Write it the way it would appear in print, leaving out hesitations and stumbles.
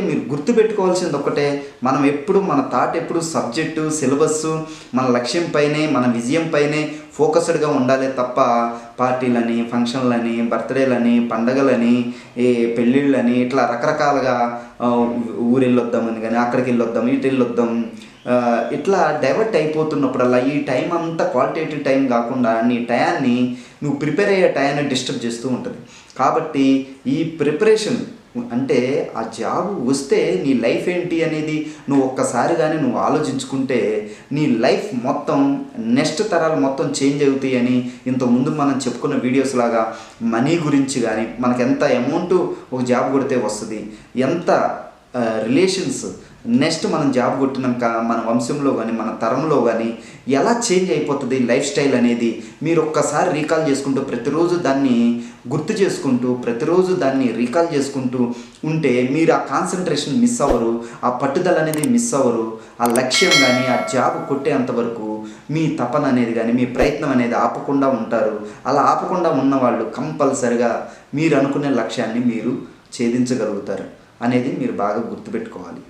మీరు గుర్తుపెట్టుకోవాల్సింది ఒక్కటే, మనం ఎప్పుడు మన థాట్ ఎప్పుడు సబ్జెక్టు, సిలబస్సు, మన లక్ష్యం పైనే, మన విజయం పైనే ఫోకస్డ్గా ఉండాలి తప్ప పార్టీలని, ఫంక్షన్లని, బర్త్డేలని, పండగలని, ఈ పెళ్ళిళ్ళని ఇట్లా రకరకాలుగా ఊరెళ్ళొద్దామని కానీ, అక్కడికి వెళ్ళొద్దాం, ఇటు వెళ్ళొద్దాం, ఇట్లా డైవర్ట్ అయిపోతున్నప్పుడల్లా ఈ టైం అంతా క్వాలిటేటివ్ టైం కాకుండా నీ టయాన్ని నువ్వు ప్రిపేర్ అయ్యే టయాన్ని డిస్టర్బ్ చేస్తూ ఉంటుంది. కాబట్టి ఈ ప్రిపరేషన్ అంటే ఆ జాబ్ వస్తే నీ లైఫ్ ఏంటి అనేది నువ్వు ఒక్కసారి కానీ నువ్వు ఆలోచించుకుంటే నీ లైఫ్ మొత్తం నెక్స్ట్ తరాలు మొత్తం చేంజ్ అవుతాయి అని ఇంతకుముందు మనం చెప్పుకున్న వీడియోస్ లాగా మనీ గురించి కానీ మనకు ఎంత అమౌంట్ ఒక జాబ్ కొడితే వస్తుంది, ఎంత రిలేషన్స్ నెక్స్ట్ మనం జాబ్ కొట్టినాక మన వంశంలో కానీ మన తరంలో కానీ ఎలా చేంజ్ అయిపోతుంది లైఫ్ స్టైల్ అనేది మీరు ఒక్కసారి రీకాల్ చేసుకుంటూ ప్రతిరోజు దాన్ని గుర్తు చేసుకుంటూ ప్రతిరోజు దాన్ని రీకాల్ చేసుకుంటూ ఉంటే మీరు ఆ కాన్సన్ట్రేషన్ మిస్ అవ్వరు, ఆ పట్టుదల అనేది మిస్ అవ్వరు, ఆ లక్ష్యం కానీ ఆ జాబ్ కొట్టేంతవరకు మీ తపన అనేది కానీ మీ ప్రయత్నం అనేది ఆపకుండా ఉంటారు. అలా ఆపకుండా ఉన్నవాళ్ళు కంపల్సరిగా మీరు అనుకునే లక్ష్యాన్ని మీరు ఛేదించగలుగుతారు అనేది మీరు బాగా గుర్తుపెట్టుకోవాలి.